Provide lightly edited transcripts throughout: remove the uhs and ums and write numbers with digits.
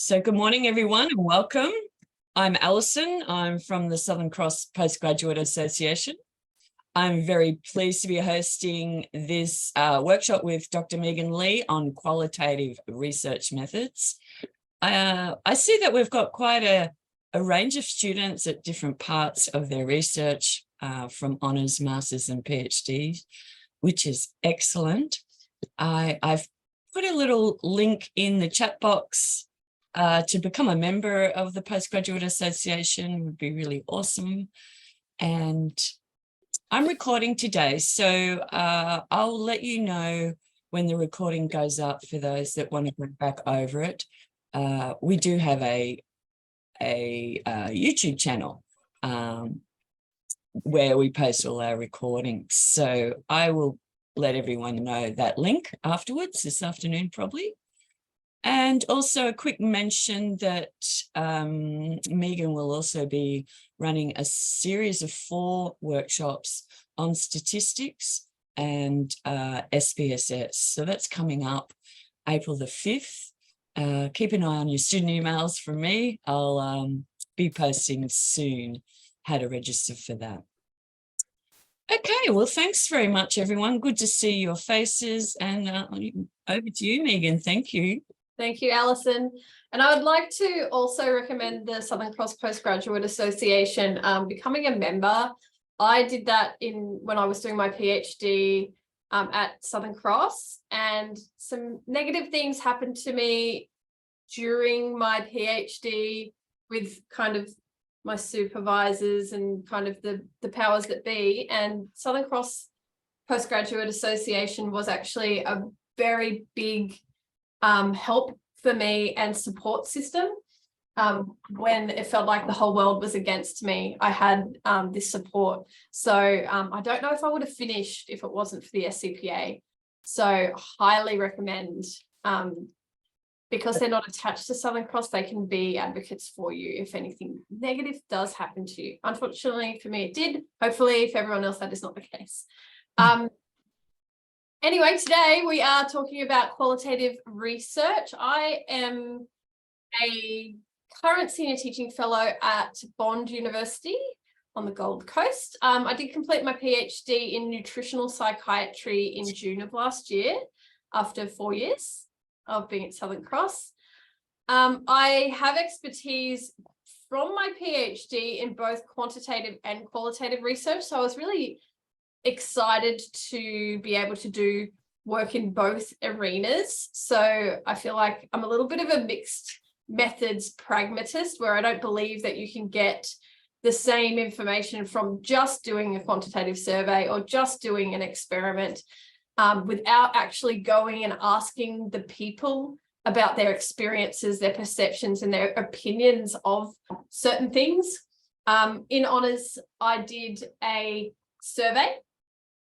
So good morning, everyone, and welcome. I'm Alison. I'm from the Southern Cross Postgraduate Association. I'm very pleased to be hosting this workshop with Dr. Megan Lee on qualitative research methods. I see that we've got quite a range of students at different parts of their research, from honours, masters and PhDs, which is excellent. I've put a little link in the chat box to become a member of the Postgraduate Association. Would be really awesome. And I'm recording today, so I'll let you know when the recording goes up for those that want to go back over it. We do have a YouTube channel where we post all our recordings. So I will let everyone know that link afterwards, this afternoon probably. And also a quick mention that Megan will also be running a series of 4 workshops on statistics and SPSS. So that's coming up April the 5th. Keep an eye on your student emails from me. I'll be posting soon how to register for that. Okay, well, thanks very much, everyone. Good to see your faces. And over to you, Megan. Thank you. Thank you, Alison. And I would like to also recommend the Southern Cross Postgraduate Association becoming a member. I did that when I was doing my PhD at Southern Cross, and some negative things happened to me during my PhD with kind of my supervisors and kind of the powers that be. And Southern Cross Postgraduate Association was actually a very big help for me and support system. When it felt like the whole world was against me, I had this support. So I don't know if I would have finished if it wasn't for the SCPA. So highly recommend, because they're not attached to Southern Cross, they can be advocates for you if anything negative does happen to you. Unfortunately for me, it did. Hopefully for everyone else, that is not the case. Anyway, today we are talking about qualitative research. I am a current senior teaching fellow at Bond University on the Gold Coast. I did complete my PhD in nutritional psychiatry in June of last year after 4 years of being at Southern Cross. I have expertise from my PhD in both quantitative and qualitative research, so I was really excited to be able to do work in both arenas. So I feel like I'm a little bit of a mixed methods pragmatist, where I don't believe that you can get the same information from just doing a quantitative survey or just doing an experiment without actually going and asking the people about their experiences, their perceptions and their opinions of certain things. In honours, I did a survey,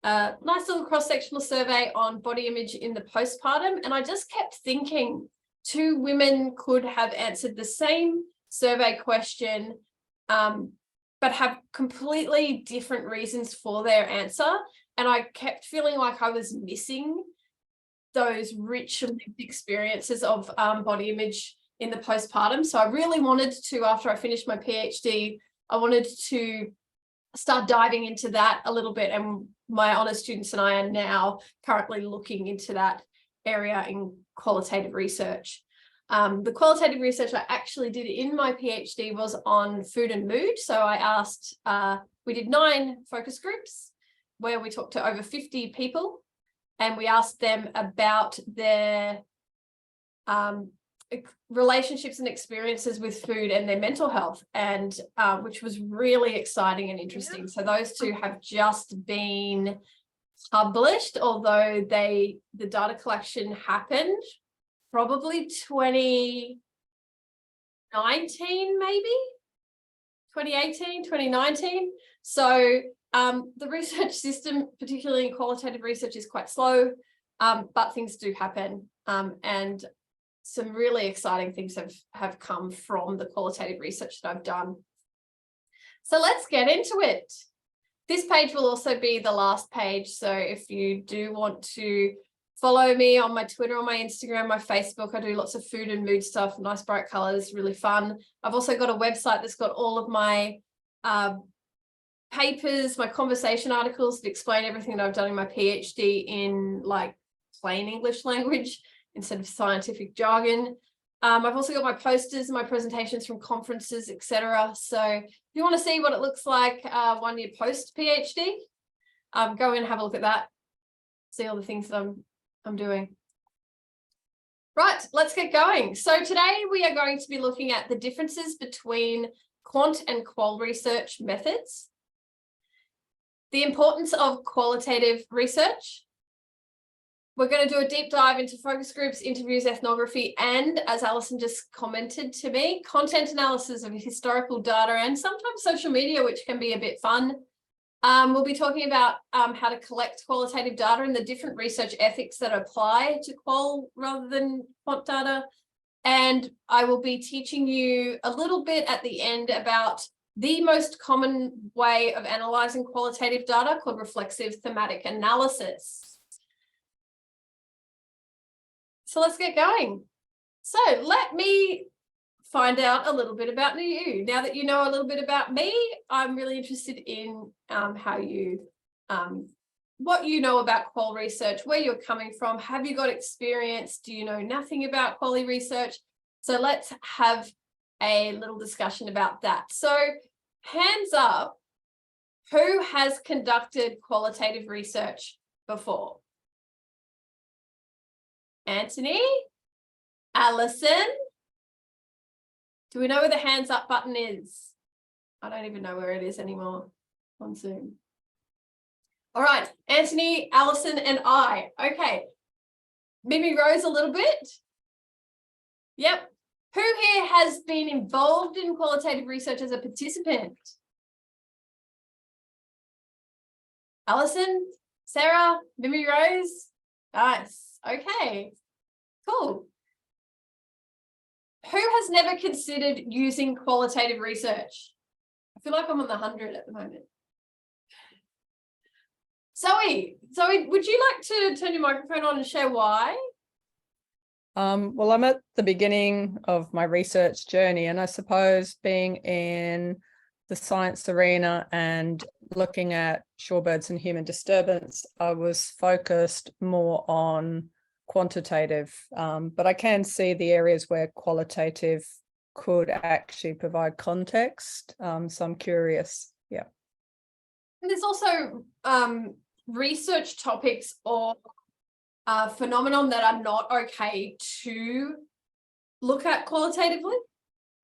a nice little cross-sectional survey on body image in the postpartum. And I just kept thinking 2 women could have answered the same survey question, but have completely different reasons for their answer. And I kept feeling like I was missing those rich lived experiences of body image in the postpartum. So I really wanted to, after I finished my PhD, I wanted to start diving into that a little bit, and my honours students and I are now currently looking into that area in qualitative research. The qualitative research I actually did in my PhD was on food and mood. So I asked, we did 9 focus groups where we talked to over 50 people, and we asked them about their relationships and experiences with food and their mental health, and which was really exciting and interesting. Yeah. So those 2 have just been published, although the data collection happened probably 2019, maybe 2018, 2019. So the research system, particularly in qualitative research, is quite slow, but things do happen, and some really exciting things have come from the qualitative research that I've done. So let's get into it. This page will also be the last page. So if you do want to Follow me on my Twitter, on my Instagram, my Facebook. I do lots of food and mood stuff, nice bright colors, really fun. I've also got a website that's got all of my papers, my conversation articles that explain everything that I've done in my PhD in like plain English language instead of scientific jargon. I've also got my posters and my presentations from conferences, etc. So if you want to see what it looks like 1 year post PhD, go in and have a look at that. See all the things that I'm doing. Right, let's get going. So today we are going to be looking at the differences between quant and qual research methods, the importance of qualitative research. We're going to do a deep dive into focus groups, interviews, ethnography, and, as Alison just commented to me, content analysis of historical data and sometimes social media, which can be a bit fun. We'll be talking about how to collect qualitative data and the different research ethics that apply to qual rather than quant data. And I will be teaching you a little bit at the end about the most common way of analyzing qualitative data called reflexive thematic analysis. So let's get going. So let me find out a little bit about you. Now that you know a little bit about me, I'm really interested in how you, what you know about qual research, where you're coming from. Have you got experience? Do you know nothing about quali research? So let's have a little discussion about that. So hands up, who has conducted qualitative research before? Anthony? Alison? Do we know where the hands up button is? I don't even know where it is anymore on Zoom. All right, Anthony, Alison, and I. Okay. Mimi Rose a little bit. Yep. Who here has been involved in qualitative research as a participant? Alison, Sarah, Mimi Rose. Nice. Okay, cool. Who has never considered using qualitative research? I feel like I'm on the 100 at the moment. Zoe, would you like to turn your microphone on and share why? Well, I'm at the beginning of my research journey, and I suppose being in the science arena and looking at shorebirds and human disturbance, I was focused more on quantitative, but I can see the areas where qualitative could actually provide context. So I'm curious. Yeah. And there's also research topics or phenomenon that are not okay to look at qualitatively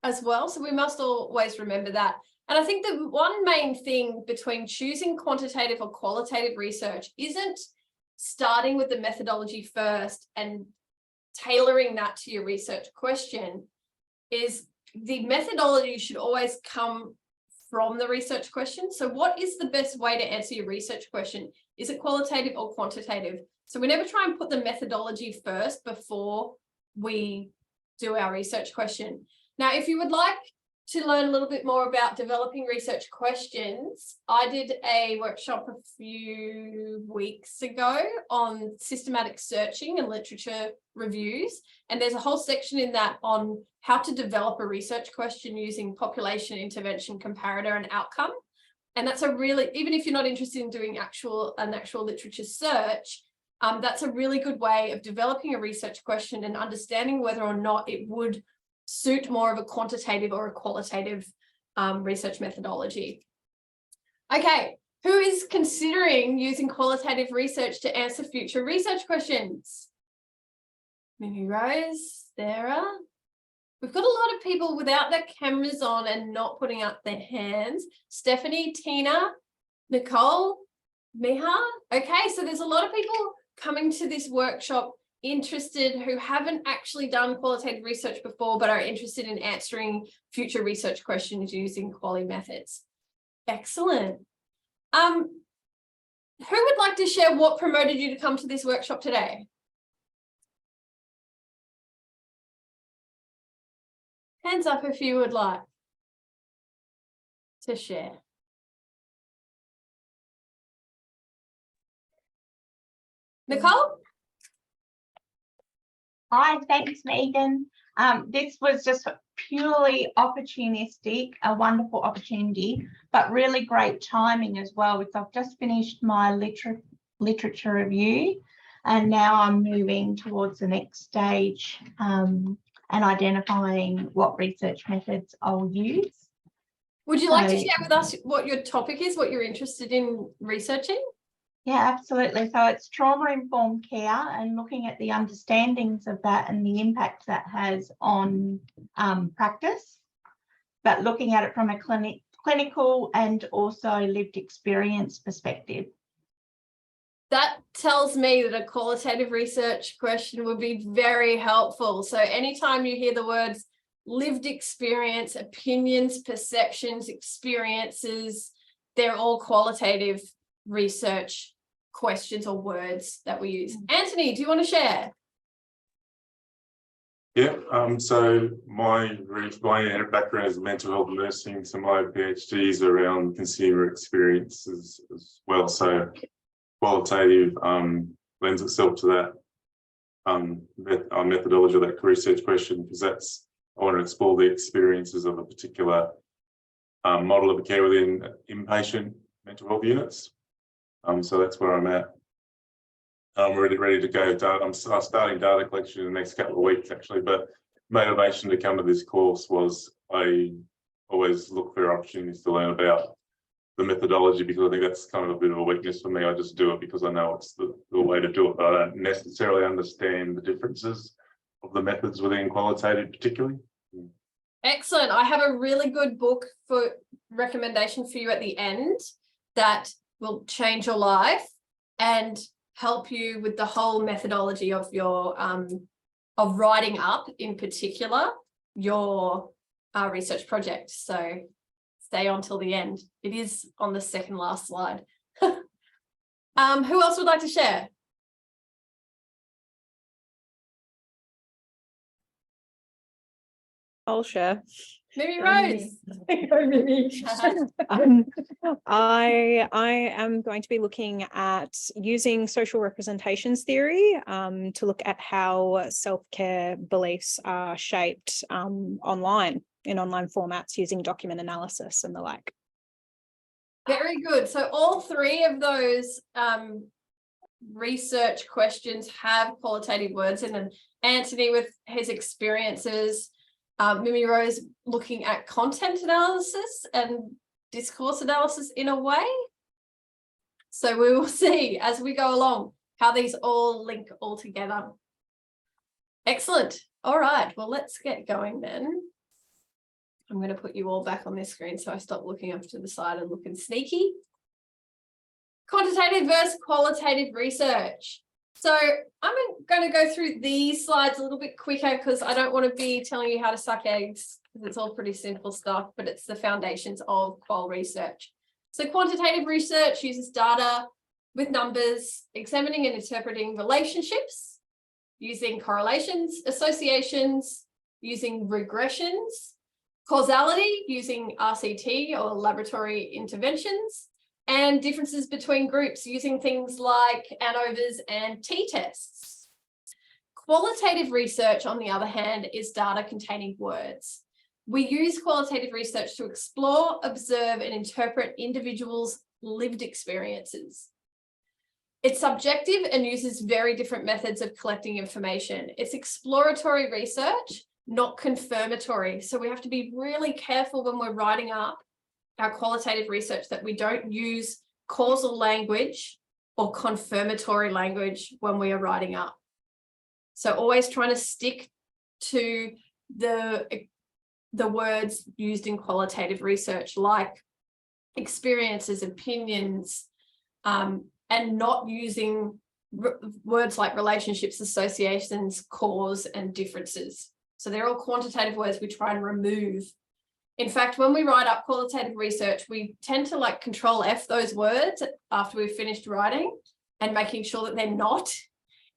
as well. So we must always remember that. And I think the one main thing between choosing quantitative or qualitative research isn't starting with the methodology first and tailoring that to your research question. Is the methodology should always come from the research question. So what is the best way to answer your research question? Is it qualitative or quantitative? So we never try and put the methodology first before we do our research question. Now, if you would like to learn a little bit more about developing research questions, I did a workshop a few weeks ago on systematic searching and literature reviews. And there's a whole section in that on how to develop a research question using population, intervention, comparator, and outcome. And that's a really, even if you're not interested in doing an actual literature search, that's a really good way of developing a research question and understanding whether or not it would suit more of a quantitative or a qualitative research methodology. Okay, who is considering using qualitative research to answer future research questions? Mimi Rose, Sarah. We've got a lot of people without their cameras on and not putting up their hands. Stephanie, Tina, Nicole, Miha. Okay, so there's a lot of people coming to this workshop interested who haven't actually done qualitative research before but are interested in answering future research questions using quali methods. Excellent. Who would like to share what promoted you to come to this workshop today? Hands up if you would like to share. Nicole? Hi, thanks, Megan. This was just purely opportunistic, a wonderful opportunity, but really great timing as well, because I've just finished my literature review, and now I'm moving towards the next stage and identifying what research methods I'll use. Would you like to share with us what your topic is, what you're interested in researching? Yeah, absolutely. So it's trauma-informed care and looking at the understandings of that and the impact that has on practice, but looking at it from a clinical and also lived experience perspective. That tells me that a qualitative research question would be very helpful. So anytime you hear the words lived experience, opinions, perceptions, experiences, they're all qualitative research questions or words that we use. Anthony, do you want to share? Yeah, so my background is mental health nursing, so my PhD is around consumer experiences as well. So qualitative lends itself to that methodology, that research question, because that's, I want to explore the experiences of a particular model of care within inpatient mental health units. So that's where I'm at. I'm ready to go. I'm starting data collection in the next couple of weeks, actually, but motivation to come to this course was I always look for opportunities to learn about the methodology, because I think that's kind of a bit of a weakness for me. I just do it because I know it's the way to do it, but I don't necessarily understand the differences of the methods within qualitative particularly. Excellent. I have a really good book for recommendation for you at the end that will change your life and help you with the whole methodology of your of writing up, in particular, your research project. So stay on till the end. It is on the second last slide. Who else would like to share? I'll share. Mimi Rose. I am going to be looking at using social representations theory to look at how self-care beliefs are shaped online, in online formats, using document analysis and the like. Very good. So all three of those research questions have qualitative words in them. Anthony with his experiences, Mimi Rose looking at content analysis and discourse analysis in a way. So we will see as we go along how these all link all together. Excellent. All right, well, let's get going then. I'm going to put you all back on this screen so I stop looking up to the side and looking sneaky. Quantitative versus qualitative research. So I'm going to go through these slides a little bit quicker because I don't want to be telling you how to suck eggs, because it's all pretty simple stuff, but it's the foundations of qual research. So quantitative research uses data with numbers, examining and interpreting relationships, using correlations, associations, using regressions, causality, using RCT or laboratory interventions, and differences between groups using things like ANOVAs and t-tests. Qualitative research, on the other hand, is data containing words. We use qualitative research to explore, observe, and interpret individuals' lived experiences. It's subjective and uses very different methods of collecting information. It's exploratory research, not confirmatory. So we have to be really careful when we're writing up our qualitative research that we don't use causal language or confirmatory language when we are writing up. So always trying to stick to the words used in qualitative research, like experiences, opinions, and not using words like relationships, associations, cause, and differences. So they're all quantitative words we try and remove. In fact, when we write up qualitative research, we tend to like Control F those words after we've finished writing and making sure that they're not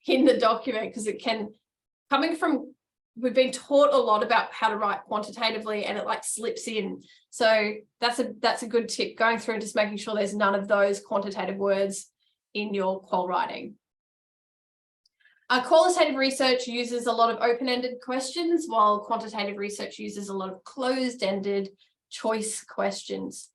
in the document, because it can, coming from, we've been taught a lot about how to write quantitatively and it like slips in. So that's a good tip, going through and just making sure there's none of those quantitative words in your qual writing. Qualitative research uses a lot of open-ended questions, while quantitative research uses a lot of closed-ended choice questions.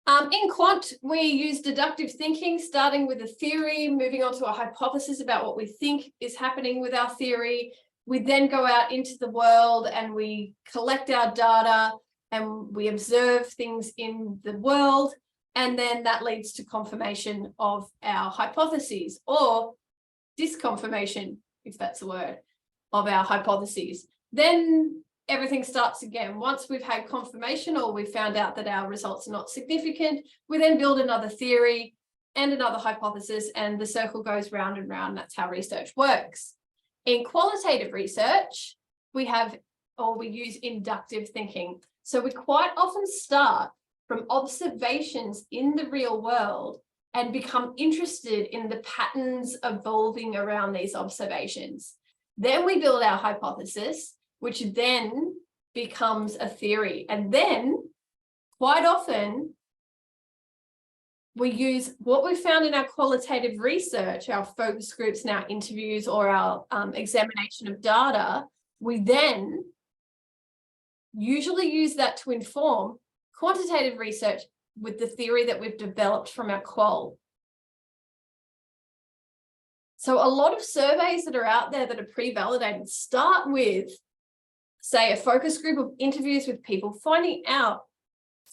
In quant, we use deductive thinking, starting with a theory, moving on to a hypothesis about what we think is happening with our theory. We then go out into the world and we collect our data and we observe things in the world. And then that leads to confirmation of our hypotheses, or disconfirmation, if that's a word, of our hypotheses. Then everything starts again. Once we've had confirmation or we've found out that our results are not significant, we then build another theory and another hypothesis, and the circle goes round and round. That's how research works. In qualitative research, we use inductive thinking. So we quite often start from observations in the real world and become interested in the patterns evolving around these observations. Then we build our hypothesis, which then becomes a theory. And then quite often we use what we found in our qualitative research, our focus groups and our interviews or our examination of data. We then usually use that to inform quantitative research with the theory that we've developed from our qual. So a lot of surveys that are out there that are pre-validated start with, say, a focus group of interviews with people, finding out,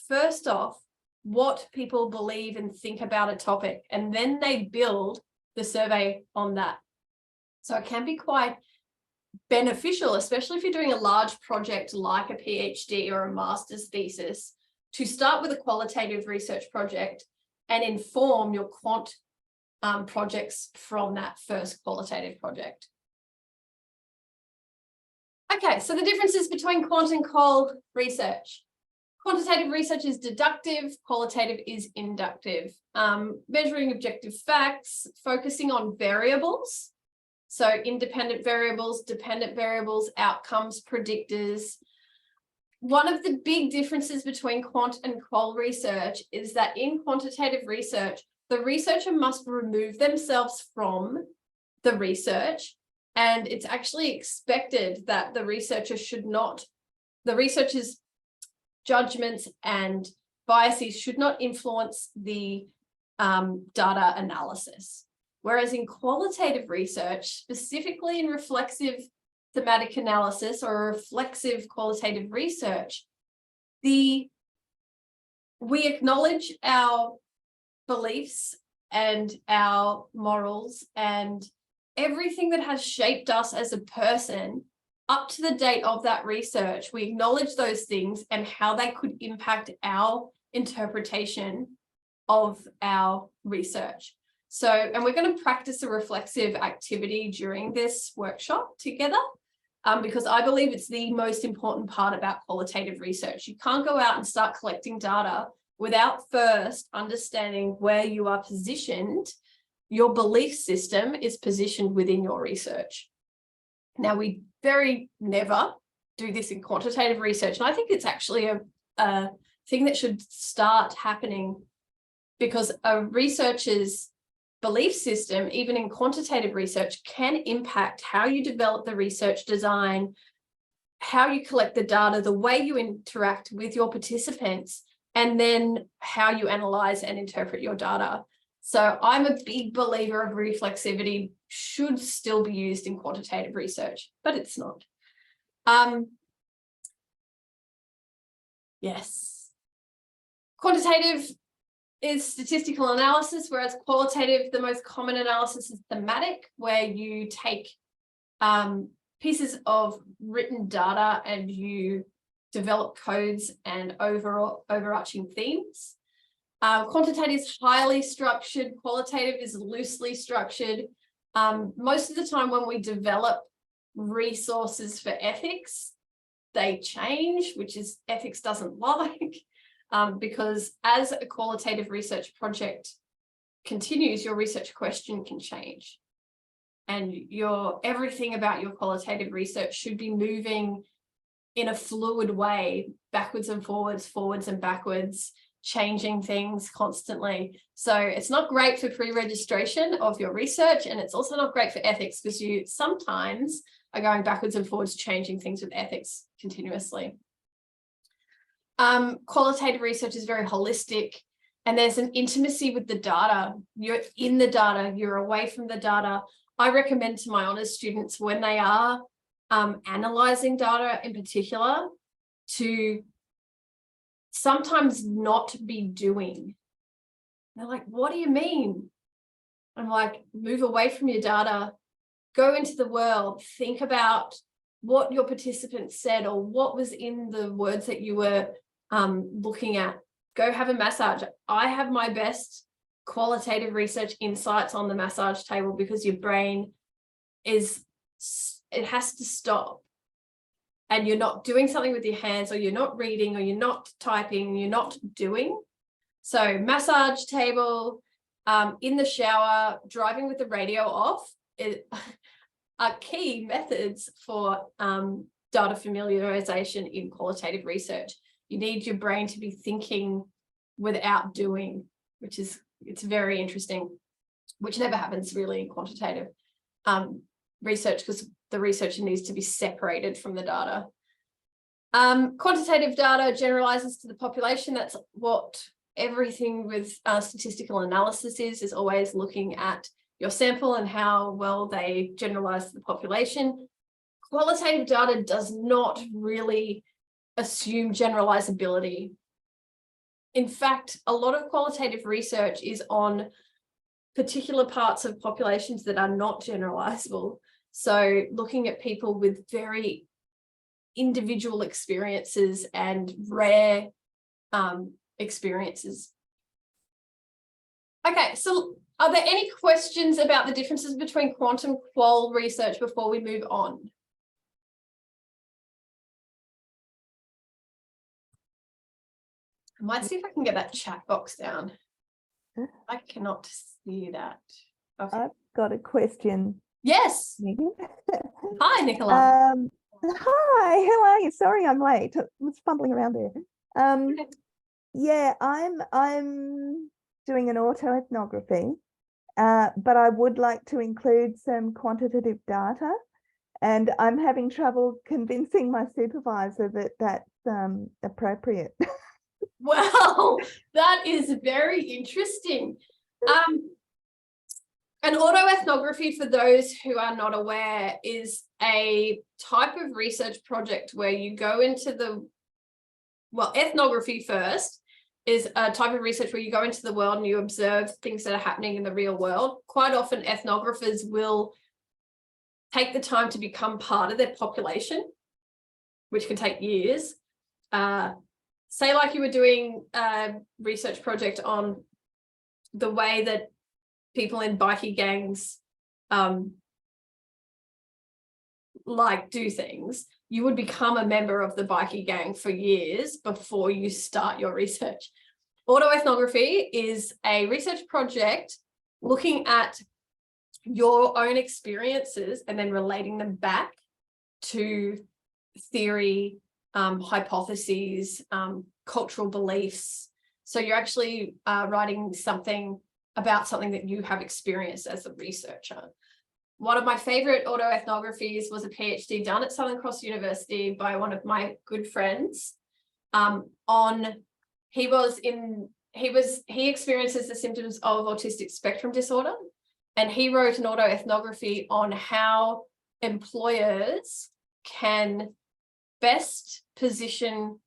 first off, what people believe and think about a topic, and then they build the survey on that. So it can be quite beneficial, especially if you're doing a large project like a PhD or a master's thesis, to start with a qualitative research project and inform your quant projects from that first qualitative project. Okay, so the differences between quant and qual research. Quantitative research is deductive, qualitative is inductive. Measuring objective facts, focusing on variables. So independent variables, dependent variables, outcomes, predictors. One of the big differences between quant and qual research is that in quantitative research, the researcher must remove themselves from the research, and it's actually expected that the researcher's judgments and biases should not influence the data analysis. Whereas in qualitative research, specifically in reflexive thematic analysis or reflexive qualitative research, we acknowledge our beliefs and our morals and everything that has shaped us as a person up to the date of that research. We acknowledge those things and how they could impact our interpretation of our research. So, and we're going to practice a reflexive activity during this workshop together, because I believe it's the most important part about qualitative research. You can't go out and start collecting data without first understanding where you are positioned. Your belief system is positioned within your research. Now, we very never do this in quantitative research, and I think it's actually a thing that should start happening, because a researcher's belief system, even in quantitative research, can impact how you develop the research design, how you collect the data, the way you interact with your participants, and then how you analyze and interpret your data. So I'm a big believer of reflexivity should still be used in quantitative research, but it's not. Yes. Quantitative is statistical analysis, whereas qualitative, the most common analysis is thematic, where you take pieces of written data and you develop codes and overarching themes. Quantitative is highly structured, qualitative is loosely structured. Most of the time when we develop resources for ethics, they change, which is ethics doesn't like. Because as a qualitative research project continues, your research question can change. And everything about your qualitative research should be moving in a fluid way, backwards and forwards, forwards and backwards. changing things constantly. So it's not great for pre-registration of your research, and it's also not great for ethics because you sometimes are going backwards and forwards, changing things with ethics continuously. Qualitative research is very holistic, and there's an intimacy with the data. You're in the data, you're away from the data. I recommend to my honours students, when they are analysing data in particular, to sometimes not be doing. They're like, what do you mean? I'm like, move away from your data, go into the world, think about what your participants said or what was in the words that you were looking at. Go have a massage. I have my best qualitative research insights on the massage table because your brain it has to stop. And you're not doing something with your hands, or you're not reading, or you're not typing, you're not doing. So massage table, in the shower, driving with the radio off are key methods for data familiarization in qualitative research. You need your brain to be thinking without doing, it's very interesting, which never happens really in quantitative research because the researcher needs to be separated from the data. Quantitative data generalizes to the population. That's what everything with statistical analysis is always looking at your sample and how well they generalize to the population. Qualitative data does not really assume generalizability. In fact, a lot of qualitative research is on particular parts of populations that are not generalizable. So looking at people with very individual experiences and rare experiences. Okay, so are there any questions about the differences between quantum qual research before we move on? I might see if I can get that chat box down. I cannot see that. Okay. I've got a question. Yes. Megan. Hi, Nicola. Hi, how are you? Sorry I'm late. I was fumbling around there. Yeah, I'm doing an autoethnography, but I would like to include some quantitative data, and I'm having trouble convincing my supervisor that that's appropriate. Well, that is very interesting. An autoethnography, for those who are not aware, is a type of research project where you go into ethnography first is a type of research where you go into the world and you observe things that are happening in the real world. Quite often, ethnographers will take the time to become part of their population, which can take years. Say like you were doing a research project on the way that people in bikie gangs do things, you would become a member of the bikie gang for years before you start your research. Autoethnography is a research project looking at your own experiences and then relating them back to theory, hypotheses, cultural beliefs. So you're actually writing something about something that you have experienced as a researcher. One of my favorite autoethnographies was a PhD done at Southern Cross University by one of my good friends. He experiences the symptoms of autistic spectrum disorder, and he wrote an autoethnography on how employers can best position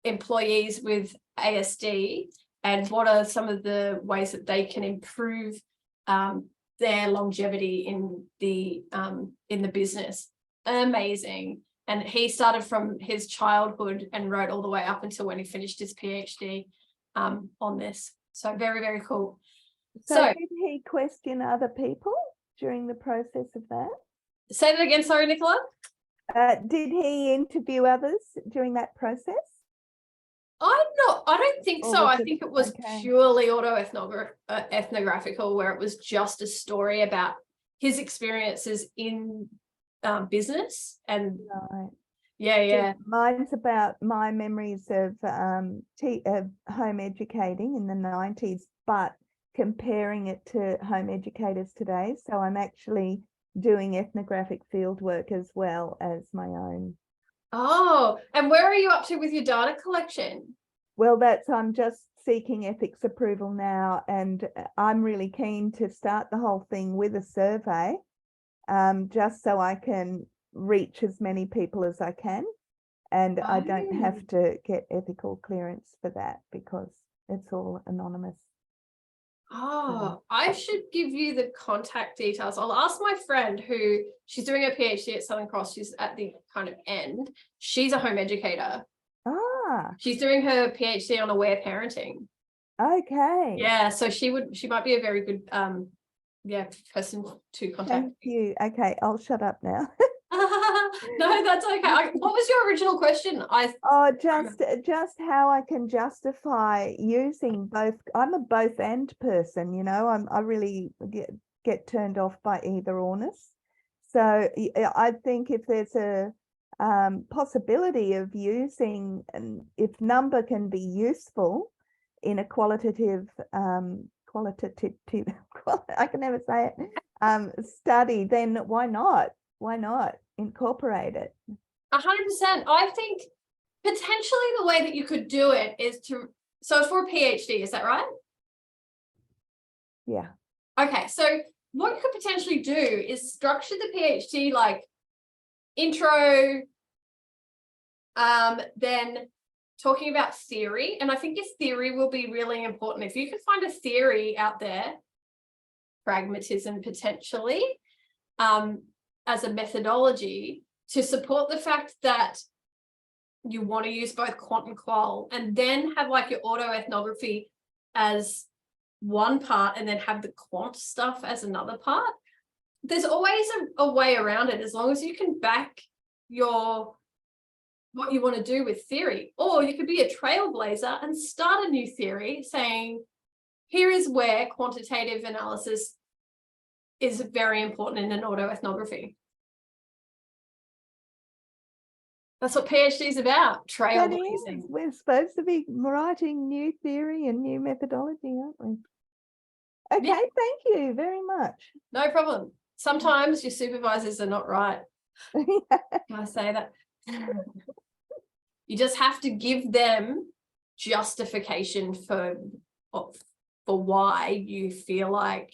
employees with ASD and what are some of the ways that they can improve their longevity in the business. Amazing. And he started from his childhood and wrote all the way up until when he finished his PhD on this. So very, very cool. So did he question other people during the process of that? Say that again, sorry, Nicola. Did he interview others during that process? I don't think so. I think it was okay. purely ethnographical, where it was just a story about his experiences in business. And right. Yeah. Mine's about my memories of home educating in the 90s, but comparing it to home educators today. So I'm actually doing ethnographic field work as well as my own. Oh, and where are you up to with your data collection? Well, I'm just seeking ethics approval now, and I'm really keen to start the whole thing with a survey, just so I can reach as many people as I can. And I don't have to get ethical clearance for that because it's all anonymous. Oh, I should give you the contact details. I'll ask my friend who she's doing her PhD at Southern Cross. She's at the kind of end. She's a home educator. Ah, She's doing her PhD on aware parenting. okay. Yeah, so she might be a very good person to contact. Thank you. Okay, I'll shut up now. No, that's okay. What was your original question? Oh, just how I can justify using both. I'm a both and person, you know. I really get turned off by either orness. So I think if there's a possibility of using, and if number can be useful in a qualitative I can never say it, study, then why not? Why not incorporate it? 100%. I think potentially the way that you could do it is so for a PhD, is that right? Yeah. Okay, so what you could potentially do is structure the PhD like intro, then talking about theory. And I think your theory will be really important. If you can find a theory out there, pragmatism potentially, as a methodology to support the fact that you want to use both quant and qual, and then have like your auto ethnography as one part and then have the quant stuff as another part. There's always a way around it, as long as you can back what you want to do with theory. Or you could be a trailblazer and start a new theory saying, here is where quantitative analysis is very important in an auto ethnography. That's what PhD is about, trailblazing. We're supposed to be writing new theory and new methodology, aren't we? Okay, Yeah. thank you very much. No problem. Sometimes your supervisors are not right. Can I say that? You just have to give them justification for why you feel like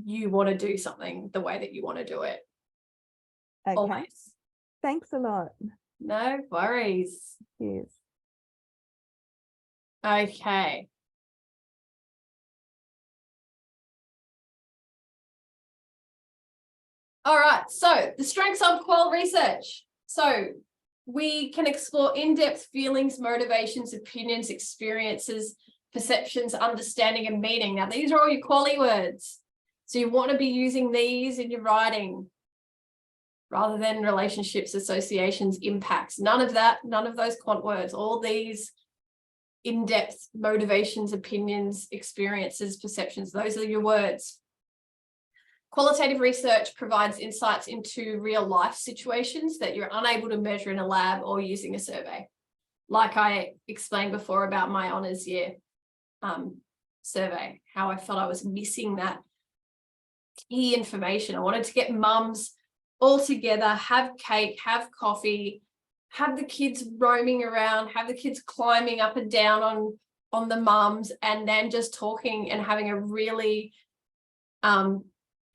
you want to do something the way that you want to do it. Okay, Always. thanks a lot. No worries. Yes. Okay. All right, so the strengths of qual research. So we can explore in-depth feelings, motivations, opinions, experiences, perceptions, understanding, and meaning. Now, these are all your quali words. So you want to be using these in your writing rather than relationships, associations, impacts. None of that, none of those quant words. All these in-depth motivations, opinions, experiences, perceptions, those are your words. Qualitative research provides insights into real life situations that you're unable to measure in a lab or using a survey. Like I explained before about my honours year survey, how I felt I was missing that key information. I wanted to get mums all together, have cake, have coffee, have the kids roaming around, have the kids climbing up and down on the mums, and then just talking and having a really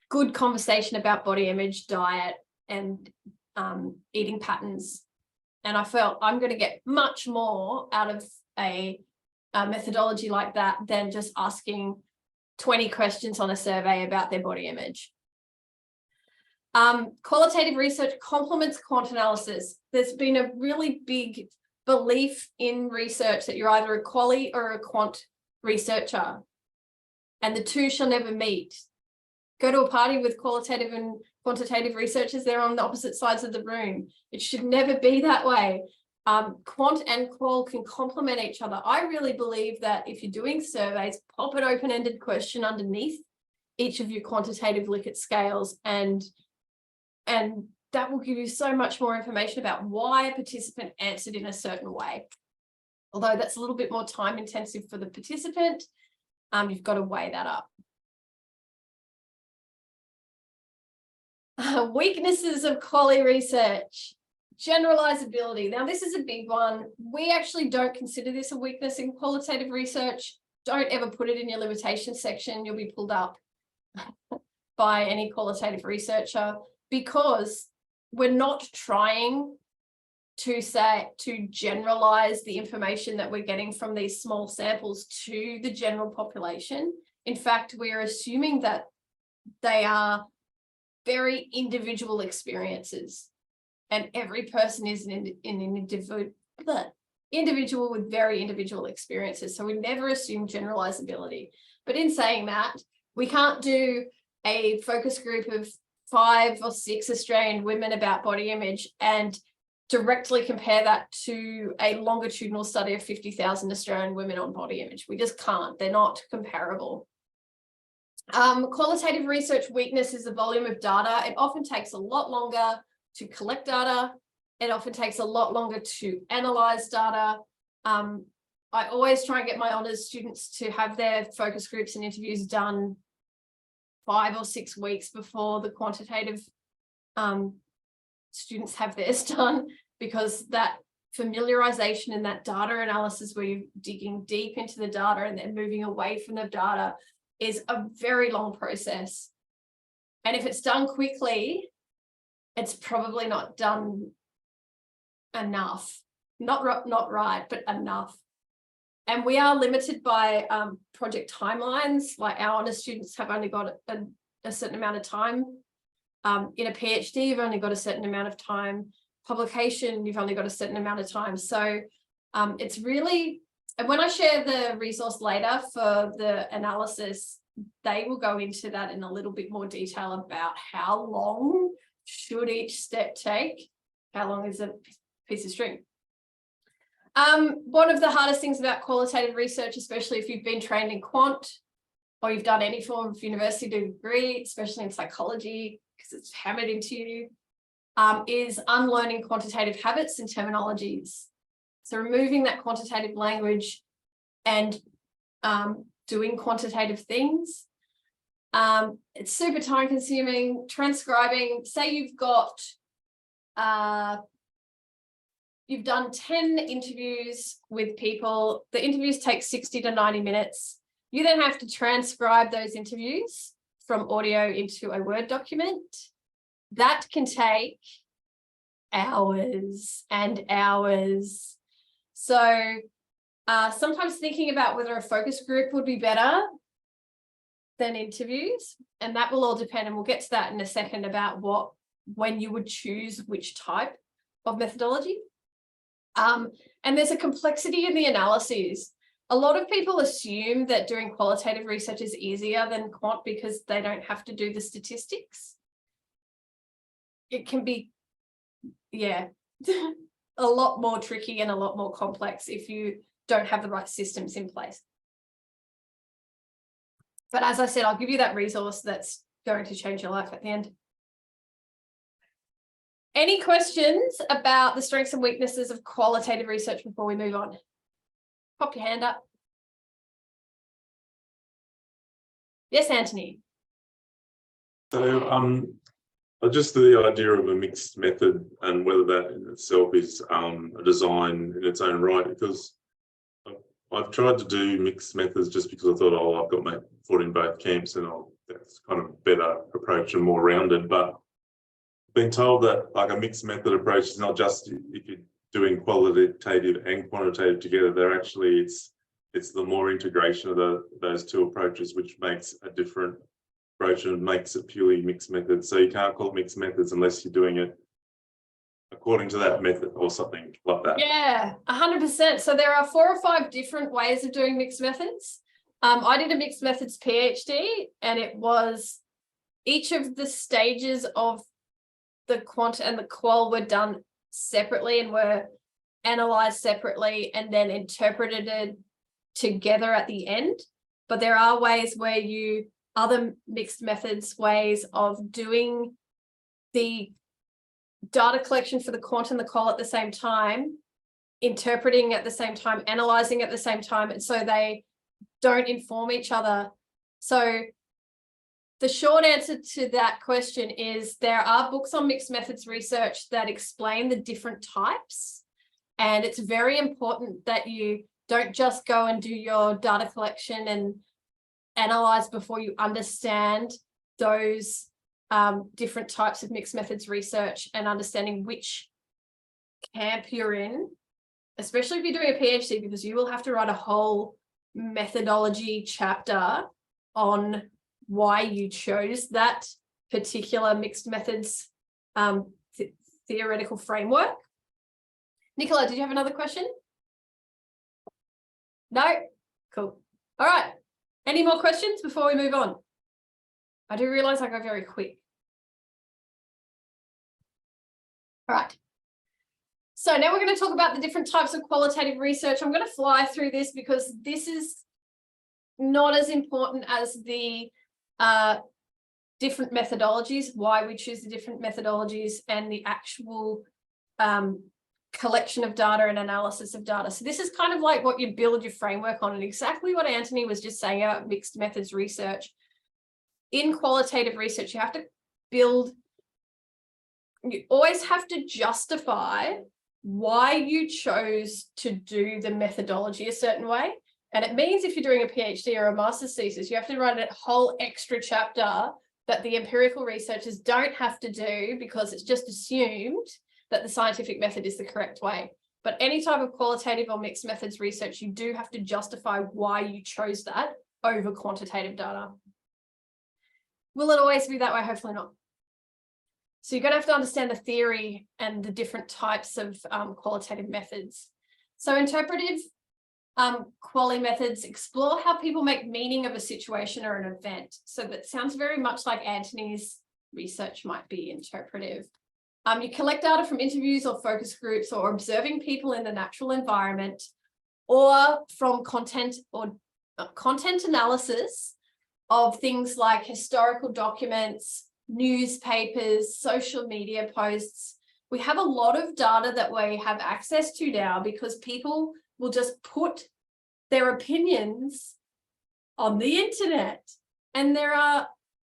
good conversation about body image, diet, and eating patterns. And I felt I'm going to get much more out of a methodology like that than just asking 20 questions on a survey about their body image. Qualitative research complements quant analysis. There's been a really big belief in research that you're either a quali or a quant researcher, and the two shall never meet. Go to a party with qualitative and quantitative researchers, they're on the opposite sides of the room. It should never be that way. Quant and qual can complement each other. I really believe that if you're doing surveys, pop an open-ended question underneath each of your quantitative Likert scales, and that will give you so much more information about why a participant answered in a certain way. Although that's a little bit more time intensive for the participant, you've got to weigh that up. Weaknesses of quality research. Generalizability. Now, this is a big one. We actually don't consider this a weakness in qualitative research. Don't ever put it in your limitations section. You'll be pulled up by any qualitative researcher, because we're not trying to generalize the information that we're getting from these small samples to the general population. In fact, we're assuming that they are very individual experiences, and every person is an individual with very individual experiences. So we never assume generalizability. But in saying that, we can't do a focus group of 5 or 6 Australian women about body image and directly compare that to a longitudinal study of 50,000 Australian women on body image. We just can't. They're not comparable. Qualitative research weakness is the volume of data. It often takes a lot longer to collect data. It often takes a lot longer to analyze data. I always try and get my honours students to have their focus groups and interviews done 5 or 6 weeks before the quantitative students have theirs done, because that familiarization and that data analysis, where you're digging deep into the data and then moving away from the data, is a very long process. And if it's done quickly, it's probably not done enough. Not right, but enough. And we are limited by project timelines. Like, our honours students have only got a certain amount of time. In a PhD, you've only got a certain amount of time. Publication, you've only got a certain amount of time. So it's really, and when I share the resource later for the analysis, they will go into that in a little bit more detail about how long should each step take, how long is a piece of string. One of the hardest things about qualitative research, especially if you've been trained in quant or you've done any form of university degree, especially in psychology, because it's hammered into you, is unlearning quantitative habits and terminologies. So removing that quantitative language and doing quantitative things. It's super time consuming. Transcribing, say you've got, you've done 10 interviews with people. The interviews take 60 to 90 minutes. You then have to transcribe those interviews from audio into a Word document. That can take hours and hours. So sometimes thinking about whether a focus group would be better than interviews, and that will all depend, and we'll get to that in a second, about when you would choose which type of methodology. And there's a complexity in the analyses. A lot of people assume that doing qualitative research is easier than quant because they don't have to do the statistics. It can be, yeah, a lot more tricky and a lot more complex if you don't have the right systems in place. But as I said, I'll give you that resource that's going to change your life at the end. Any questions about the strengths and weaknesses of qualitative research before we move on? Pop your hand up. Yes, Anthony. So just the idea of a mixed method and whether that in itself is a design in its own right, because I've tried to do mixed methods just because I thought, oh, I've got my foot in both camps and that's kind of a better approach and more rounded. But I've been told that like a mixed method approach is not just if you're doing qualitative and quantitative together, they're actually, it's the more integration of those two approaches, which makes a different approach and makes it purely mixed methods. So you can't call it mixed methods unless you're doing it according to that method or something like that. Yeah, 100%. So there are 4 or 5 different ways of doing mixed methods. I did a mixed methods PhD, and it was each of the stages of the quant and the qual were done separately and were analyzed separately and then interpreted together at the end. But there are ways where other mixed methods ways of doing the data collection for the quant and the qual at the same time, interpreting at the same time, analyzing at the same time, and so they don't inform each other. So the short answer to that question is there are books on mixed methods research that explain the different types, and it's very important that you don't just go and do your data collection and analyze before you understand those different types of mixed methods research and understanding which camp you're in, especially if you're doing a PhD, because you will have to write a whole methodology chapter on why you chose that particular mixed methods theoretical framework. Nicola, did you have another question? No? Cool. All right. Any more questions before we move on? I do realize I go very quick. All right. So now we're going to talk about the different types of qualitative research. I'm going to fly through this because this is not as important as the different methodologies, why we choose the different methodologies, and the actual collection of data and analysis of data. So this is kind of like what you build your framework on, and exactly what Anthony was just saying about mixed methods research. In qualitative research, you have to build, you always have to justify why you chose to do the methodology a certain way. And it means if you're doing a PhD or a master's thesis, you have to write a whole extra chapter that the empirical researchers don't have to do, because it's just assumed that the scientific method is the correct way. But any type of qualitative or mixed methods research, you do have to justify why you chose that over quantitative data. Will it always be that way? Hopefully not. So you're going to have to understand the theory and the different types of qualitative methods. So interpretive quali methods explore how people make meaning of a situation or an event. So that sounds very much like Anthony's research might be interpretive. You collect data from interviews or focus groups, or observing people in the natural environment, or from content analysis of things like historical documents, newspapers, social media posts. We have a lot of data that we have access to now because people will just put their opinions on the internet, and there are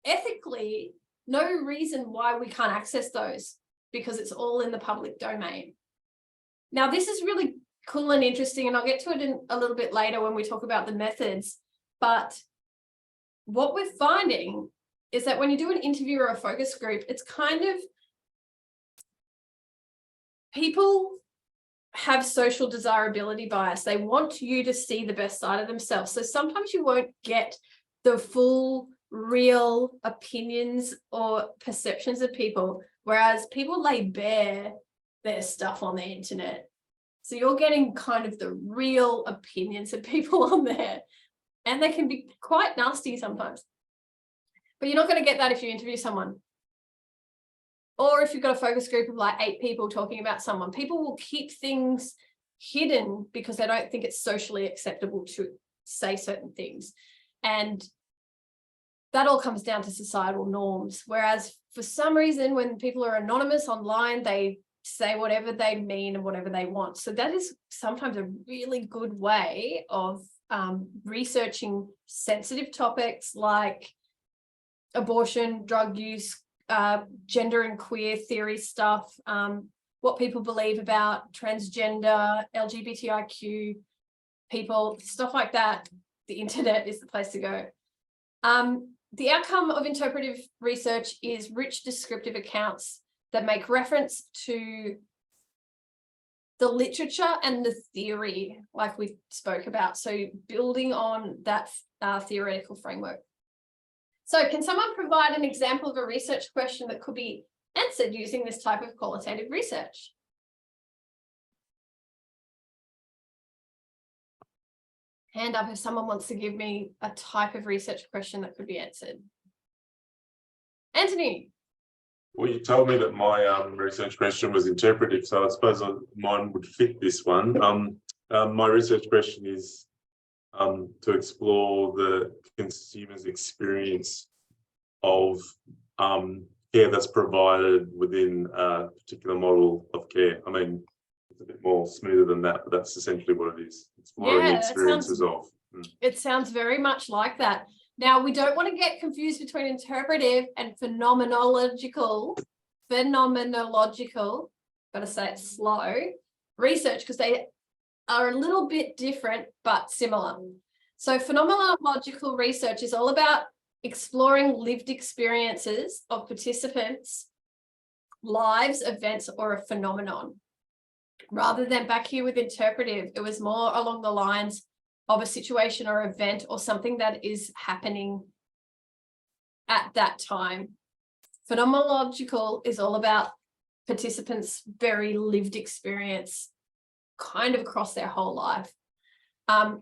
ethically no reason why we can't access those, because it's all in the public domain. Now, this is really cool and interesting, and I'll get to it in a little bit later when we talk about the methods. But what we're finding is that when you do an interview or a focus group, it's kind of, people have social desirability bias. They want you to see the best side of themselves. So sometimes you won't get the full, real opinions or perceptions of people, whereas people lay bare their stuff on the internet. So you're getting kind of the real opinions of people on there, and they can be quite nasty sometimes. But you're not going to get that if you interview someone. Or if you've got a focus group of like 8 people talking about someone. People will keep things hidden because they don't think it's socially acceptable to say certain things. And that all comes down to societal norms. Whereas for some reason, when people are anonymous online, they say whatever they mean and whatever they want. So that is sometimes a really good way of researching sensitive topics like abortion, drug use, gender and queer theory stuff, what people believe about transgender, LGBTIQ people, stuff like that. The internet is the place to go. The outcome of interpretive research is rich descriptive accounts that make reference to the literature and the theory, like we spoke about. So building on that theoretical framework. So can someone provide an example of a research question that could be answered using this type of qualitative research? Hand up if someone wants to give me a type of research question that could be answered. Anthony. Well, you told me that my research question was interpretive, so I suppose mine would fit this one. My research question is to explore the consumer's experience of care that's provided within a particular model of care. I mean, it's a bit more smoother than that, but that's essentially what it is. It's following the experiences of. It sounds very much like that. Now, we don't want to get confused between interpretive and phenomenological, gotta say it slow, research, because they are a little bit different, but similar. So phenomenological research is all about exploring lived experiences of participants' lives, events, or a phenomenon. Rather than back here with interpretive, it was more along the lines of a situation or event or something that is happening at that time. Phenomenological is all about participants' very lived experience kind of across their whole life.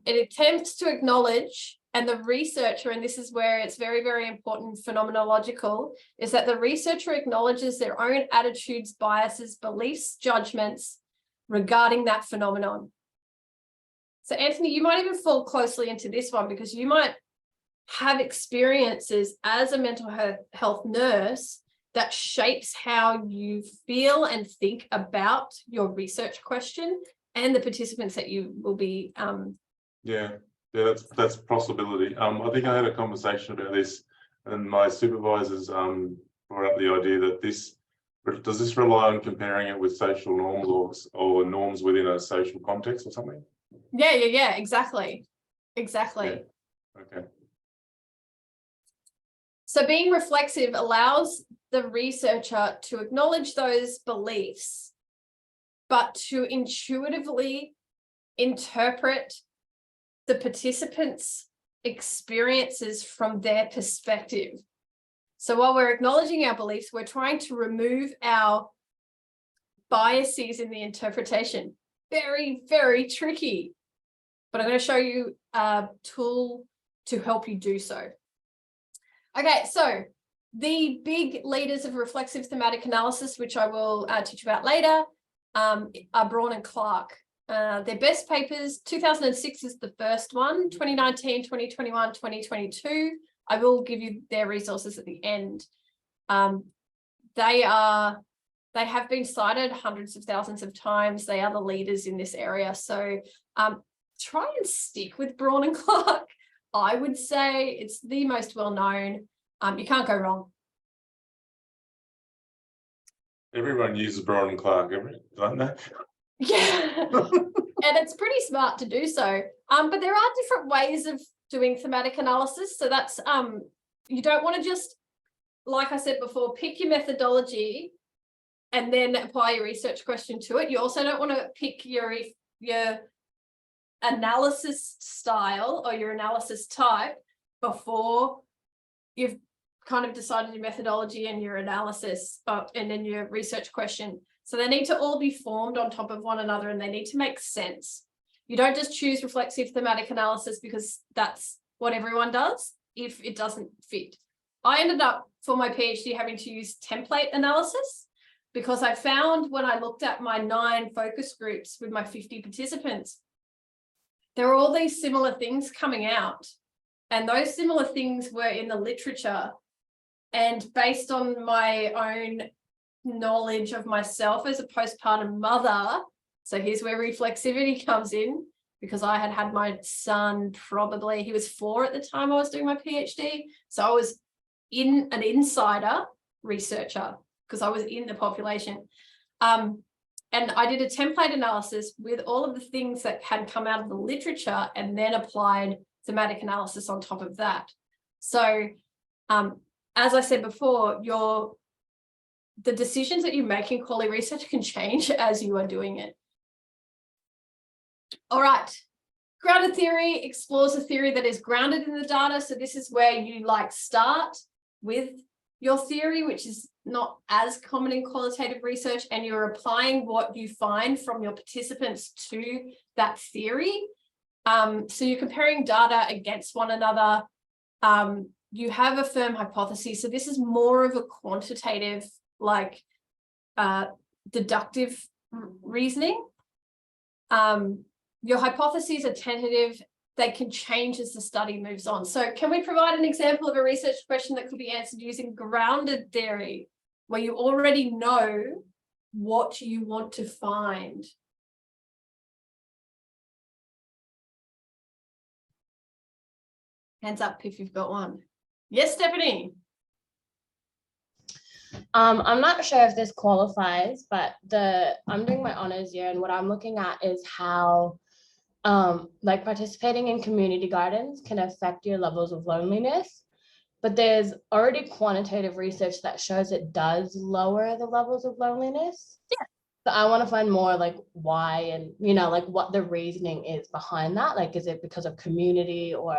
It attempts to acknowledge, and the researcher, and this is where it's very, very important, phenomenological, is that the researcher acknowledges their own attitudes, biases, beliefs, judgments regarding that phenomenon. So Anthony, you might even fall closely into this one because you might have experiences as a mental health nurse that shapes how you feel and think about your research question and the participants that you will be. Yeah, that's a possibility. I think I had a conversation about this, and my supervisors brought up the idea that does this rely on comparing it with social norms or norms within a social context or something? Yeah, exactly. Yeah. Okay. So being reflexive allows the researcher to acknowledge those beliefs, but to intuitively interpret the participants' experiences from their perspective. So while we're acknowledging our beliefs, we're trying to remove our biases in the interpretation. Very, very tricky. But I'm going to show you a tool to help you do so. Okay, so the big leaders of reflexive thematic analysis, which I will teach you about later, are Braun and Clark. Their best papers, 2006 is the first one, 2019, 2021, 2022. I will give you their resources at the end. They have been cited hundreds of thousands of times. They are the leaders in this area. So try and stick with Braun and Clark. I would say it's the most well-known. You can't go wrong. Everyone uses Braun and Clark, don't they? Yeah, and it's pretty smart to do so. But there are different ways of doing thematic analysis. So that's, you don't want to just, like I said before, pick your methodology and then apply your research question to it. You also don't want to pick your analysis style or your analysis type before you've kind of decided your methodology and your analysis and then your research question. So they need to all be formed on top of one another and they need to make sense. You don't just choose reflexive thematic analysis because that's what everyone does if it doesn't fit. I ended up for my PhD having to use template analysis because I found when I looked at my 9 focus groups with my 50 participants, there were all these similar things coming out. And those similar things were in the literature. And based on my own knowledge of myself as a postpartum mother, so here's where reflexivity comes in, because I had my son probably, he was 4 at the time I was doing my PhD. So I was an insider researcher because I was in the population. And I did a template analysis with all of the things that had come out of the literature and then applied thematic analysis on top of that. So as I said before, the decisions that you make in quality research can change as you are doing it. All right, grounded theory explores a theory that is grounded in the data. So this is where you start with your theory, which is not as common in qualitative research, and you're applying what you find from your participants to that theory. So you're comparing data against one another. You have a firm hypothesis. So this is more of a quantitative, deductive reasoning. Your hypotheses are tentative. They can change as the study moves on. So can we provide an example of a research question that could be answered using grounded theory? where you already know what you want to find. Hands up if you've got one. Yes, Stephanie. I'm not sure if this qualifies, but I'm doing my honors year, and what I'm looking at is how like participating in community gardens can affect your levels of loneliness. But there's already quantitative research that shows it does lower the levels of loneliness. Yeah. So I want to find more like why, and like what the reasoning is behind that. Like, is it because of community or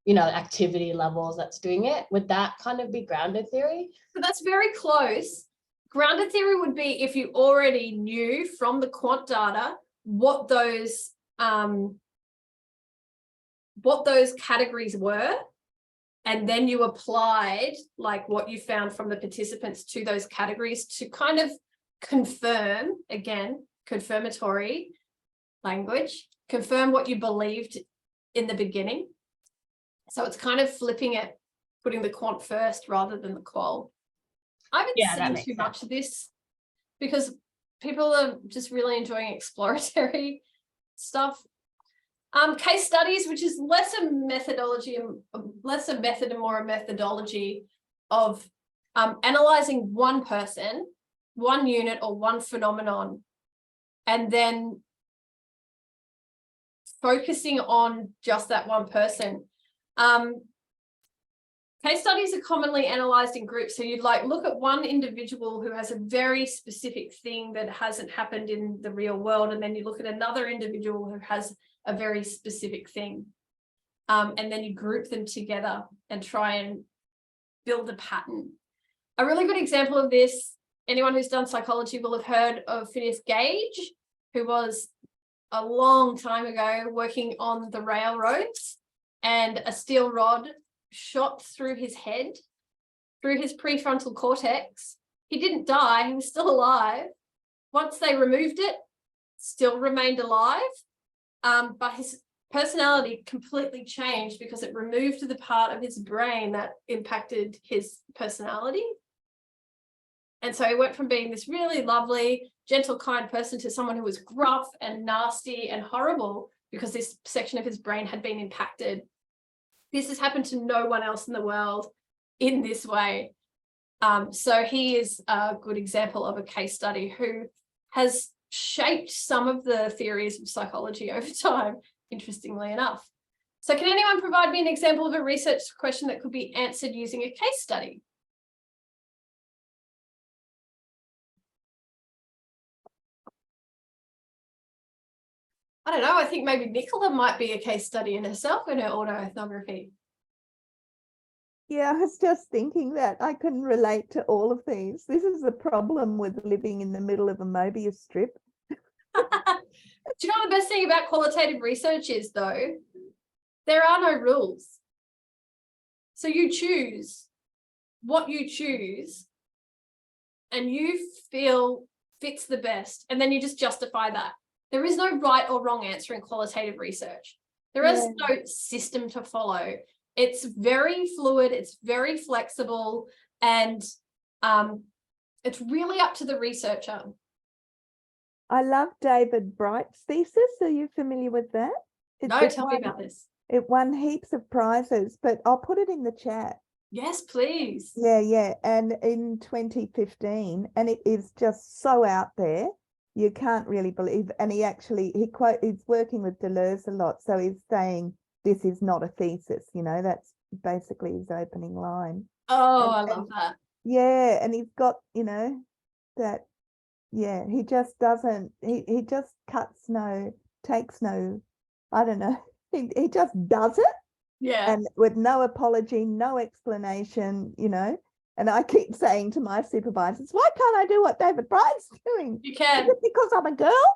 activity levels that's doing it? Would that kind of be grounded theory? So that's very close. Grounded theory would be if you already knew from the quant data what those categories were, and then you applied like what you found from the participants to those categories to kind of confirm, again, confirmatory language, confirm what you believed in the beginning. So it's kind of flipping it, putting the quant first rather than the qual. I haven't seen too much of this because people are just really enjoying exploratory stuff. Case studies, which is less a methodology, less a method and more a methodology of analyzing one person, one unit or one phenomenon, and then focusing on just that one person. Case studies are commonly analyzed in groups. So you'd like look at one individual who has a very specific thing that hasn't happened in the real world, and then you look at another individual who has a very specific thing. And then you group them together and try and build a pattern. A really good example of this, anyone who's done psychology will have heard of Phineas Gage, who was a long time ago working on the railroads, and a steel rod shot through his head, through his prefrontal cortex. He didn't die, he was still alive. Once they removed it, still remained alive, but his personality completely changed because it removed the part of his brain that impacted his personality. And so he went from being this really lovely, gentle, kind person to someone who was gruff and nasty and horrible because this section of his brain had been impacted. This has happened to no one else in the world in this way. So he is a good example of a case study who has shaped some of the theories of psychology over time, interestingly enough. So can anyone provide me an example of a research question that could be answered using a case study? I don't know, I think maybe Nicola might be a case study in herself in her autoethnography. Yeah, I was just thinking that I couldn't relate to all of these. This is the problem with living in the middle of a Mobius strip. Do you know what the best thing about qualitative research is, though? There are no rules. So you choose what you choose and you feel fits the best, and then you just justify that. There is no right or wrong answer in qualitative research. There is no system to follow. It's very fluid, it's very flexible, and it's really up to the researcher. I love David Bright's thesis. Are you familiar with that? No, tell me about this. It won heaps of prizes, but I'll put it in the chat. Yes, please. Yeah. And in 2015, and it is just so out there. You can't really believe, and he's working with Deleuze a lot, so he's saying this is not a thesis, that's basically his opening line. Oh, I love that. Yeah, and he's got, that, yeah, he just doesn't, he just takes no, I don't know, he just does it. Yeah. And with no apology, no explanation, And I keep saying to my supervisors, why can't I do what David Bright's doing? You can. Is it because I'm a girl?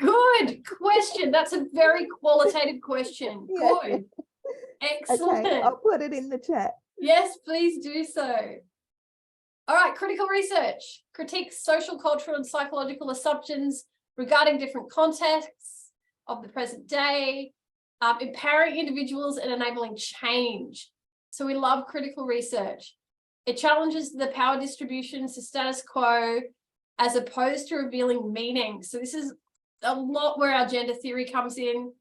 Good question. That's a very qualitative question. Yeah. Good. Excellent. Okay, I'll put it in the chat. Yes, please do so. All right, critical research. Critiques social, cultural, and psychological assumptions regarding different contexts of the present day, empowering individuals and enabling change. So we love critical research. It challenges the power distributions, the status quo, as opposed to revealing meaning. So this is a lot where our gender theory comes in.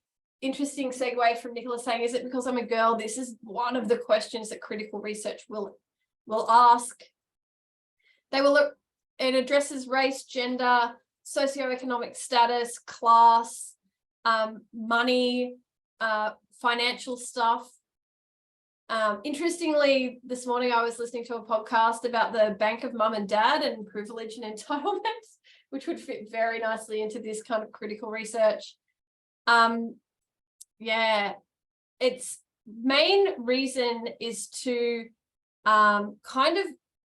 Interesting segue from Nicola saying, is it because I'm a girl? This is one of the questions that critical research will ask. It addresses race, gender, socioeconomic status, class, money, financial stuff. Interestingly, this morning I was listening to a podcast about the bank of mum and dad and privilege and entitlement, which would fit very nicely into this kind of critical research. Yeah, its main reason is to kind of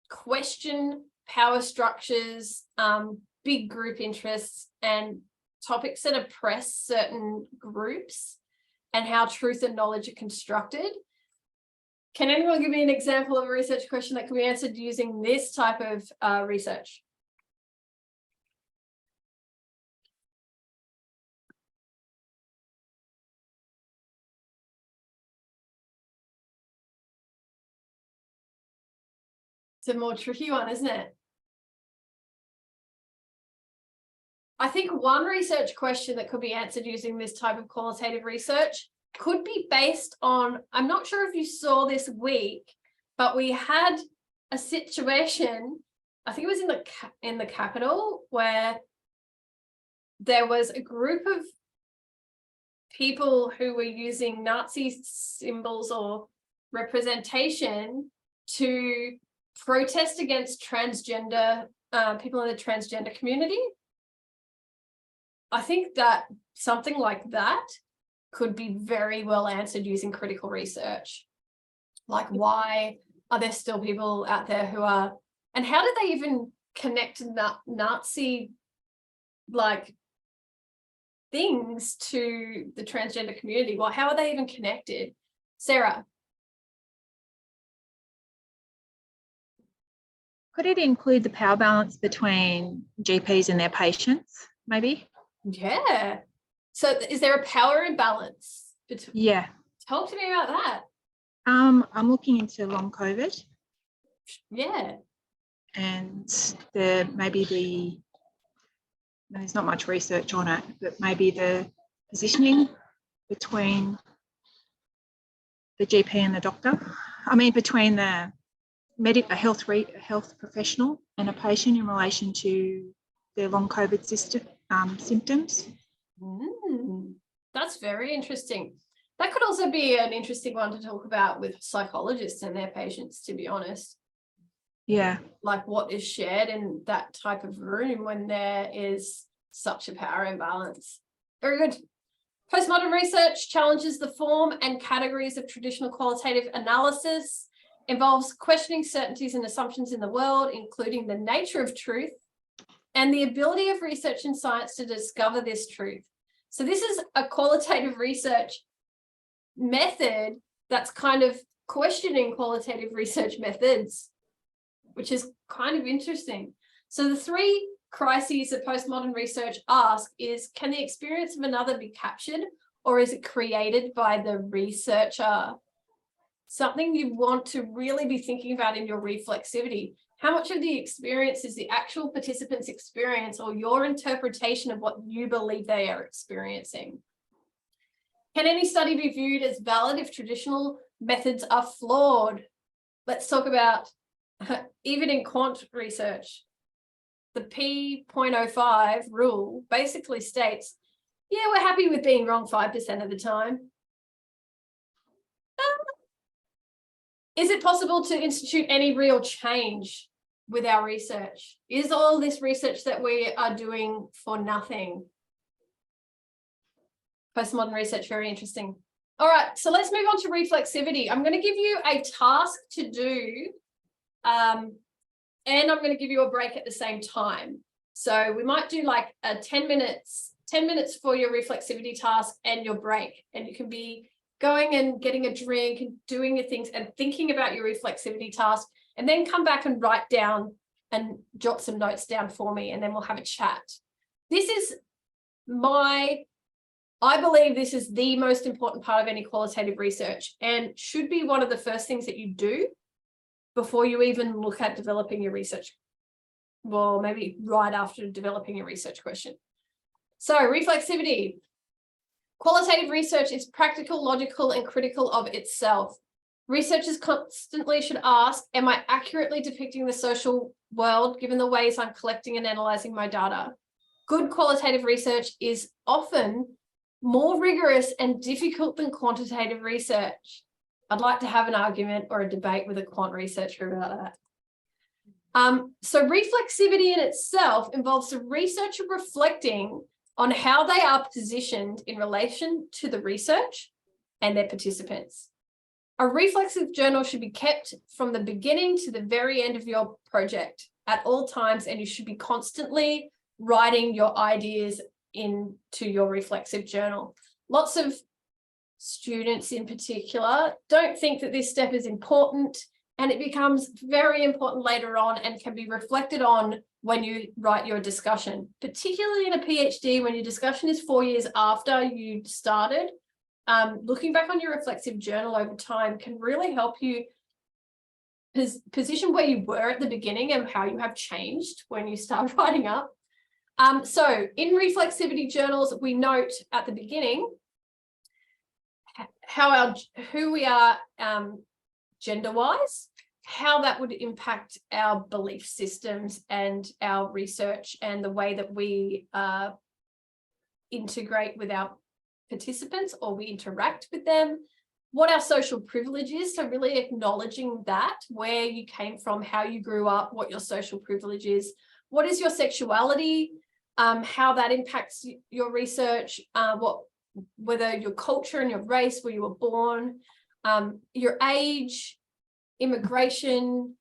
question power structures, big group interests, and topics that oppress certain groups, and how truth and knowledge are constructed. Can anyone give me an example of a research question that can be answered using this type of research? It's a more tricky one, isn't it? I think one research question that could be answered using this type of qualitative research could be based on, I'm not sure if you saw this week, but we had a situation, I think it was in the capital, where there was a group of people who were using Nazi symbols or representation to protest against transgender people in the transgender community. I think that something like that could be very well answered using critical research. Like, why are there still people out there who are, and how did they even connect Nazi like things to the transgender community? Well, how are they even connected? Sarah? Could it include the power balance between GPs and their patients, maybe? Yeah. So is there a power imbalance? Yeah. Talk to me about that. I'm looking into long COVID. Yeah. And there's not much research on it, but maybe the positioning between the GP and the doctor. I mean, between the health professional and a patient in relation to their long COVID symptoms. That's very interesting. That could also be an interesting one to talk about with psychologists and their patients, to be honest. Yeah. Like, what is shared in that type of room when there is such a power imbalance. Very good. Postmodern research challenges the form and categories of traditional qualitative analysis, involves questioning certainties and assumptions in the world, including the nature of truth, and the ability of research and science to discover this truth. So this is a qualitative research method that's kind of questioning qualitative research methods, which is kind of interesting. So the three crises that postmodern research asks is, can the experience of another be captured, or is it created by the researcher? Something you want to really be thinking about in your reflexivity. How much of the experience is the actual participant's experience or your interpretation of what you believe they are experiencing? Can any study be viewed as valid if traditional methods are flawed? Let's talk about, even in quant research, the P.05 rule basically states, yeah, we're happy with being wrong 5% of the time. Is it possible to institute any real change with our research? Is all this research that we are doing for nothing? Postmodern research, very interesting. All right, so let's move on to reflexivity. I'm going to give you a task to do, and I'm going to give you a break at the same time. So we might do like a 10 minutes for your reflexivity task and your break, and you can be going and getting a drink and doing your things and thinking about your reflexivity task, and then come back and write down and jot some notes down for me, and then we'll have a chat. This is I believe this is the most important part of any qualitative research and should be one of the first things that you do before you even look at developing your research. Well, maybe right after developing your research question. So reflexivity. Qualitative research is practical, logical, and critical of itself. Researchers constantly should ask, am I accurately depicting the social world given the ways I'm collecting and analyzing my data? Good qualitative research is often more rigorous and difficult than quantitative research. I'd like to have an argument or a debate with a quant researcher about that. So reflexivity in itself involves the researcher reflecting on how they are positioned in relation to the research and their participants. A reflexive journal should be kept from the beginning to the very end of your project at all times, and you should be constantly writing your ideas into your reflexive journal. Lots of students in particular don't think that this step is important, and it becomes very important later on and can be reflected on when you write your discussion, particularly in a PhD when your discussion is 4 years after you started. Looking back on your reflexive journal over time can really help you position where you were at the beginning and how you have changed when you start writing up. So in reflexivity journals, we note at the beginning who we are gender-wise, how that would impact our belief systems and our research and the way that we integrate with our participants or we interact with them, what our social privilege is, so really acknowledging that, where you came from, how you grew up, what your social privilege is, what is your sexuality, how that impacts your research, whether your culture and your race, where you were born, your age, immigration,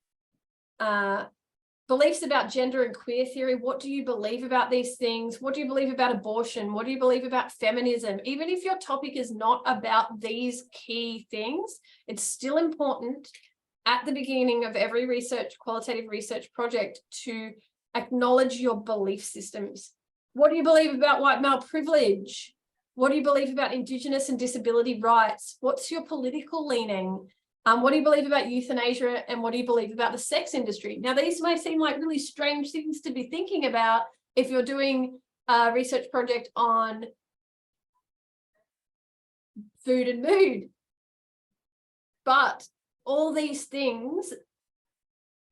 beliefs about gender and queer theory. What do you believe about these things? What do you believe about abortion? What do you believe about feminism? Even if your topic is not about these key things, it's still important at the beginning of every qualitative research project to acknowledge your belief systems. What do you believe about white male privilege? What do you believe about Indigenous and disability rights? What's your political leaning? What do you believe about euthanasia, and what do you believe about the sex industry? Now, these may seem like really strange things to be thinking about if you're doing a research project on food and mood. But all these things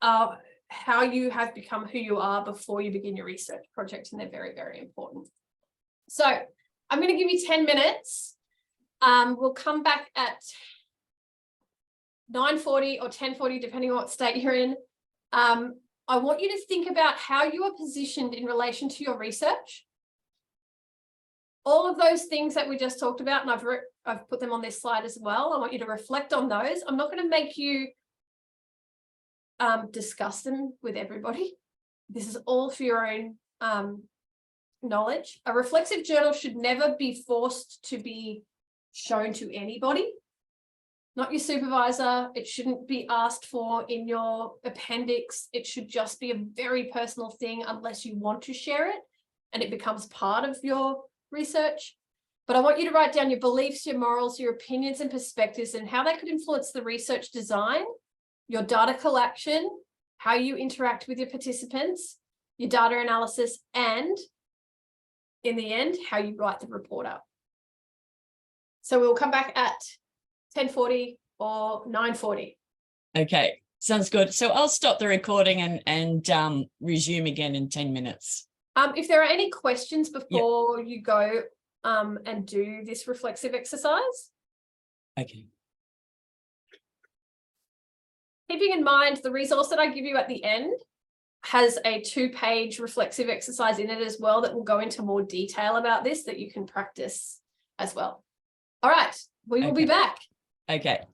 are how you have become who you are before you begin your research project, and they're very, very important. So I'm going to give you 10 minutes. We'll come back at 9:40 or 10:40, depending on what state you're in. I want you to think about how you are positioned in relation to your research. All of those things that we just talked about, and I've put them on this slide as well. I want you to reflect on those. I'm not going to make you discuss them with everybody. This is all for your own knowledge. A reflexive journal should never be forced to be shown to anybody. Not your supervisor. It shouldn't be asked for in your appendix. It should just be a very personal thing unless you want to share it and it becomes part of your research. But I want you to write down your beliefs, your morals, your opinions and perspectives, and how they could influence the research design, your data collection, how you interact with your participants, your data analysis, and in the end, how you write the report up. So we'll come back at 10:40 or 9:40. Okay, sounds good. So I'll stop the recording and resume again in 10 minutes. If there are any questions before you go and do this reflexive exercise. Okay. Keeping in mind, the resource that I give you at the end has a 2-page reflexive exercise in it as well that will go into more detail about this that you can practice as well. All right, we will be back. Okay.